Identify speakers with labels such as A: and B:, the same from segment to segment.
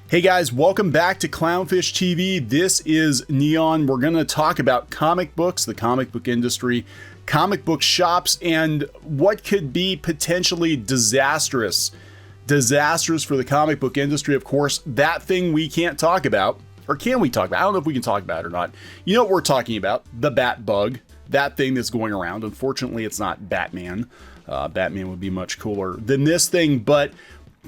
A: Hey guys, welcome back to CLOWNFISH TV. This is Kneon. We're going to talk about comic books, the comic book industry, comic book shops, and what could be potentially disastrous for the comic book industry. Of course, that thing we can't talk about, or can we talk about? I don't know if we can talk about it or not. You know what we're talking about, the bat bug, that thing that's going around. Unfortunately, it's not Batman. Batman would be much cooler than this thing, but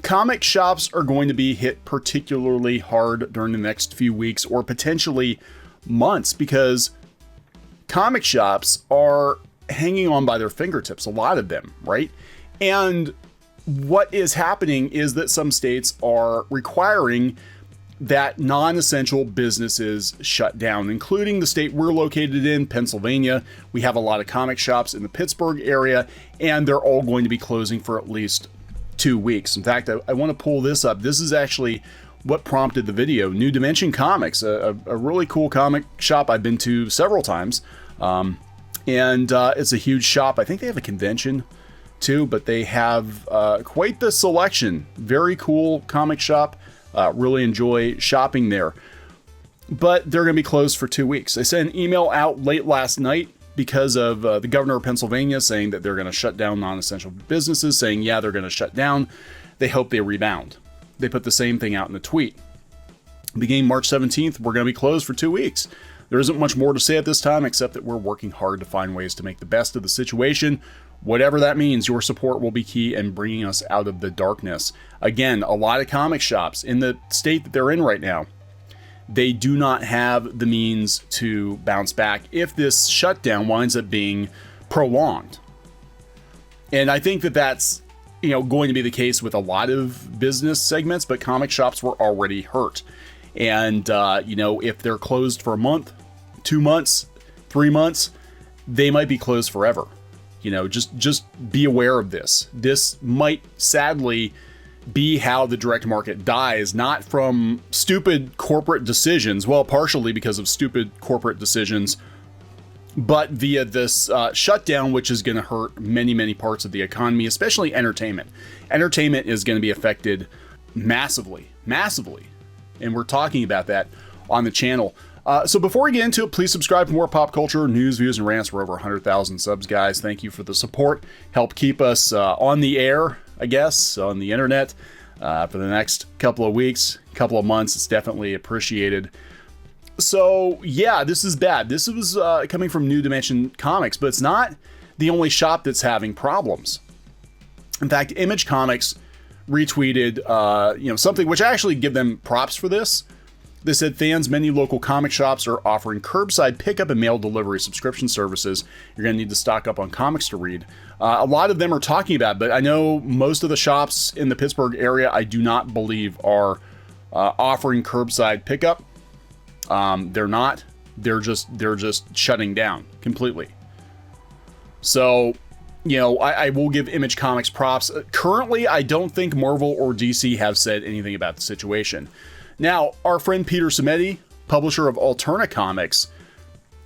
A: comic shops are going to be hit particularly hard during the next few weeks or potentially months because comic shops are hanging on by their fingertips, a lot of them, right? And what is happening is that some states are requiring that non-essential businesses shut down, including the state we're located in, Pennsylvania. We have a lot of comic shops in the Pittsburgh area, and they're all going to be closing for at least 2 weeks. In fact, I want to pull this up. This is actually what prompted the video. New Dimension Comics, a really cool comic shop I've been to several times. It's a huge shop. I think they have a convention too, but they have quite the selection. Very cool comic shop. Really enjoy shopping there. But they're going to be closed for 2 weeks. I sent an email out late last night because of the governor of Pennsylvania saying that they're going to shut down non-essential businesses, saying, yeah, they're going to shut down. They hope they rebound. They put the same thing out in a tweet. Beginning March 17th, we're going to be closed for 2 weeks. There isn't much more to say at this time, except that we're working hard to find ways to make the best of the situation. Whatever that means, your support will be key in bringing us out of the darkness. Again, a lot of comic shops in the state that they're in right now, they do not have the means to bounce back if this shutdown winds up being prolonged. And I think that that's, going to be the case with a lot of business segments, but comic shops were already hurt. And, if they're closed for a month, 2 months, 3 months, they might be closed forever. Just be aware of this. This might sadly be how the direct market dies, not from stupid corporate decisions, well, partially because of stupid corporate decisions, but via this shutdown, which is going to hurt many, many parts of the economy, especially entertainment. Entertainment is going to be affected massively. And we're talking about that on the channel. So before we get into it, please subscribe for more pop culture, news, views, and rants. We're over 100,000 subs, guys. Thank you for the support. Help keep us on the air, I guess, on the internet for the next couple of weeks, couple of months. It's definitely appreciated. So, yeah, this is bad. This was coming from New Dimension Comics, but it's not the only shop that's having problems. In fact, Image Comics retweeted something which I actually give them props for this. They said, fans, many local comic shops are offering curbside pickup and mail delivery subscription services. You're going to need to stock up on comics to read. A lot of them are talking about it, but I know most of the shops in the Pittsburgh area, I do not believe are offering curbside pickup. They're not. They're just shutting down completely. So, I will give Image Comics props. Currently, I don't think Marvel or DC have said anything about the situation. Now, our friend Peter Simeti, publisher of Alterna Comics,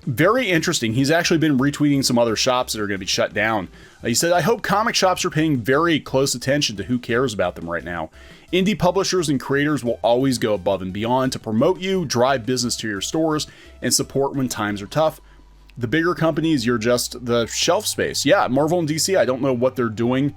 A: very interesting. He's actually been retweeting some other shops that are going to be shut down. He said, I hope comic shops are paying very close attention to who cares about them right now. Indie publishers and creators will always go above and beyond to promote you, drive business to your stores, and support when times are tough. The bigger companies, you're just the shelf space. Yeah, Marvel and DC, I don't know what they're doing.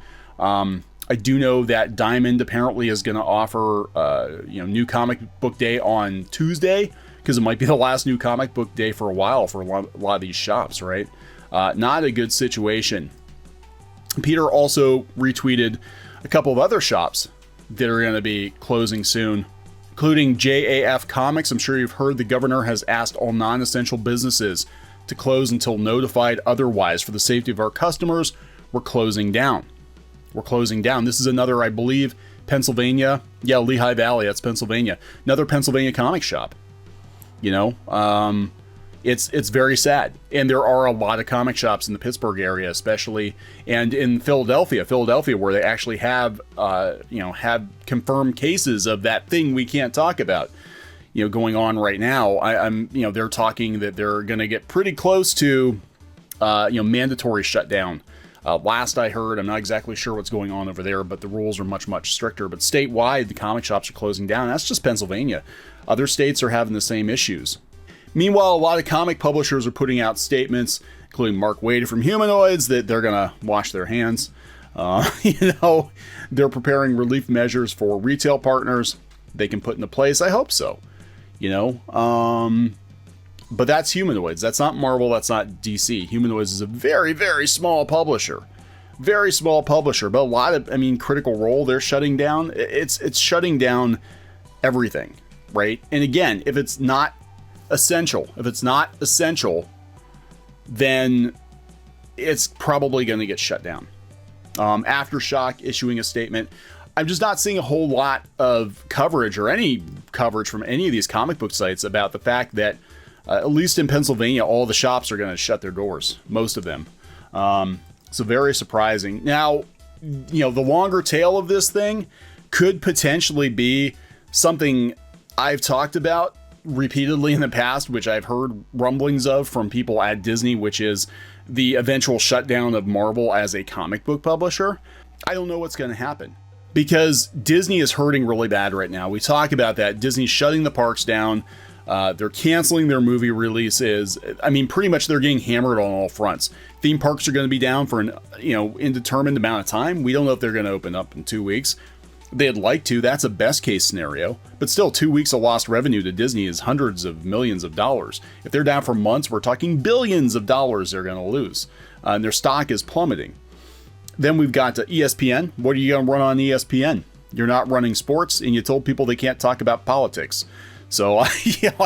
A: I do know that Diamond apparently is going to offer, new comic book day on Tuesday, because it might be the last new comic book day for a while for a lot of these shops, right? Not a good situation. Peter also retweeted a couple of other shops that are going to be closing soon, including JAF Comics. I'm sure you've heard the governor has asked all non-essential businesses to close until notified otherwise. For the safety of our customers, we're closing down. This is another, I believe, Pennsylvania. Yeah, Lehigh Valley, that's Pennsylvania. Another Pennsylvania comic shop. It's very sad. And there are a lot of comic shops in the Pittsburgh area, especially, and in Philadelphia, where they actually have, have confirmed cases of that thing we can't talk about, going on right now. They're talking that they're going to get pretty close to, mandatory shutdown Last I heard, I'm not exactly sure what's going on over there, but the rules are much, much stricter. But statewide, the comic shops are closing down. That's just Pennsylvania. Other states are having the same issues. Meanwhile, a lot of comic publishers are putting out statements, including Mark Waid from Humanoids, that they're going to wash their hands. They're preparing relief measures for retail partners they can put into place. I hope so. But that's Humanoids. That's not Marvel. That's not DC. Humanoids is a very, very small publisher. Very small publisher. But a lot of, Critical Role, they're shutting down. It's shutting down everything, right? And again, if it's not essential, then it's probably going to get shut down. Aftershock issuing a statement. I'm just not seeing a whole lot of coverage or any coverage from any of these comic book sites about the fact that at least in Pennsylvania, all the shops are going to shut their doors, most of them. So very surprising. Now, the longer tail of this thing could potentially be something I've talked about repeatedly in the past, which I've heard rumblings of from people at Disney, which is the eventual shutdown of Marvel as a comic book publisher. I don't know what's going to happen because Disney is hurting really bad right now. We talk about that. Disney's shutting the parks down. They're canceling their movie releases. Pretty much they're getting hammered on all fronts. Theme parks are going to be down for an indeterminate amount of time. We don't know if they're going to open up in 2 weeks. They'd like to. That's a best case scenario. But still, 2 weeks of lost revenue to Disney is hundreds of millions of dollars. If they're down for months, we're talking billions of dollars they're going to lose. And their stock is plummeting. Then we've got ESPN. What are you going to run on ESPN? You're not running sports, and you told people they can't talk about politics. So I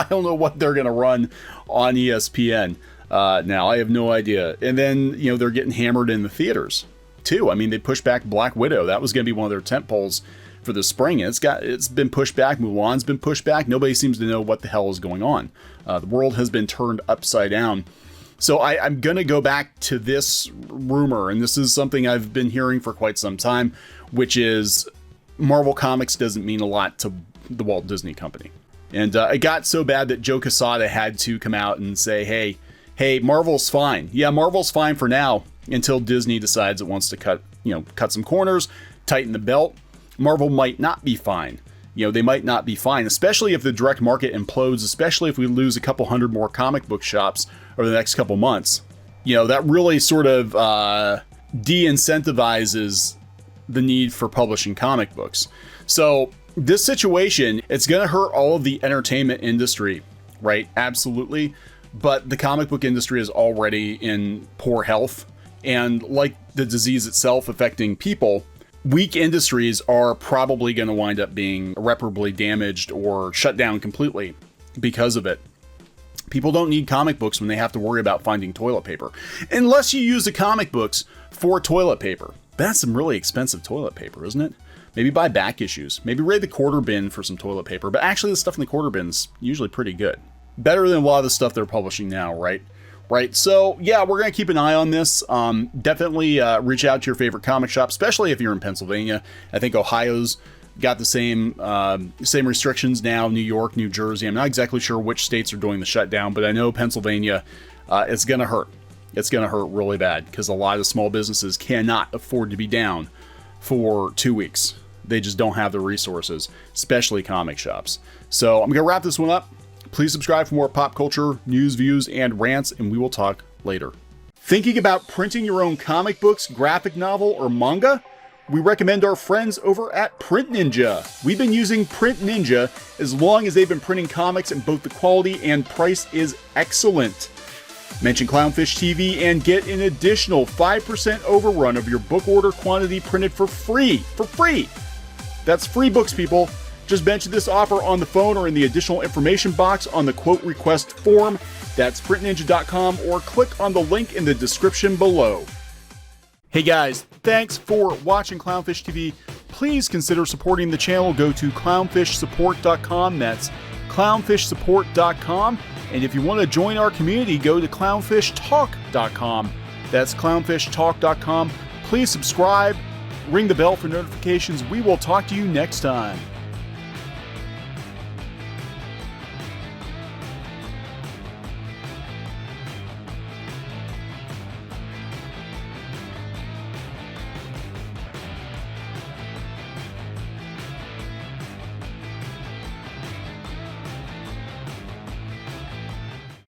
A: don't know what they're going to run on ESPN. Now, I have no idea. And then, they're getting hammered in the theaters, too. They pushed back Black Widow. That was going to be one of their tentpoles for the spring. It's been pushed back. Mulan's been pushed back. Nobody seems to know what the hell is going on. The world has been turned upside down. So I'm going to go back to this rumor, and this is something I've been hearing for quite some time, which is Marvel Comics doesn't mean a lot to the Walt Disney Company. And it got so bad that Joe Quesada had to come out and say, hey, Marvel's fine. Yeah, Marvel's fine for now until Disney decides it wants to cut some corners, tighten the belt. Marvel might not be fine. They might not be fine, especially if the direct market implodes, especially if we lose a couple hundred more comic book shops over the next couple months. That really sort of de-incentivizes the need for publishing comic books. So this situation, it's going to hurt all of the entertainment industry, right? Absolutely. But the comic book industry is already in poor health. And like the disease itself affecting people, weak industries are probably going to wind up being irreparably damaged or shut down completely because of it. People don't need comic books when they have to worry about finding toilet paper. Unless you use the comic books for toilet paper. That's some really expensive toilet paper, isn't it? Maybe buy back issues. Maybe raid the quarter bin for some toilet paper. But actually, the stuff in the quarter bin's usually pretty good. Better than a lot of the stuff they're publishing now, right? So, yeah, we're going to keep an eye on this. Definitely reach out to your favorite comic shop, especially if you're in Pennsylvania. I think Ohio's got the same restrictions now. New York, New Jersey. I'm not exactly sure which states are doing the shutdown, but I know Pennsylvania, it's going to hurt. It's going to hurt really bad because a lot of small businesses cannot afford to be down for 2 weeks. They just don't have the resources, especially comic shops. So I'm going to wrap this one up. Please subscribe for more pop culture, news, views, and rants, and we will talk later. Thinking about printing your own comic books, graphic novel, or manga? We recommend our friends over at PrintNinja. We've been using PrintNinja as long as they've been printing comics, and both the quality and price is excellent. Mention CLOWNFISH TV and get an additional 5% overrun of your book order quantity printed for free. For free! That's free books, people. Just mention this offer on the phone or in the additional information box on the quote request form. That's printninja.com or click on the link in the description below. Hey guys, thanks for watching CLOWNFISH TV. Please consider supporting the channel. Go to clownfishsupport.com. That's clownfishsupport.com. And if you want to join our community, go to clownfishtalk.com. That's clownfishtalk.com. Please subscribe, ring the bell for notifications. We will talk to you next time.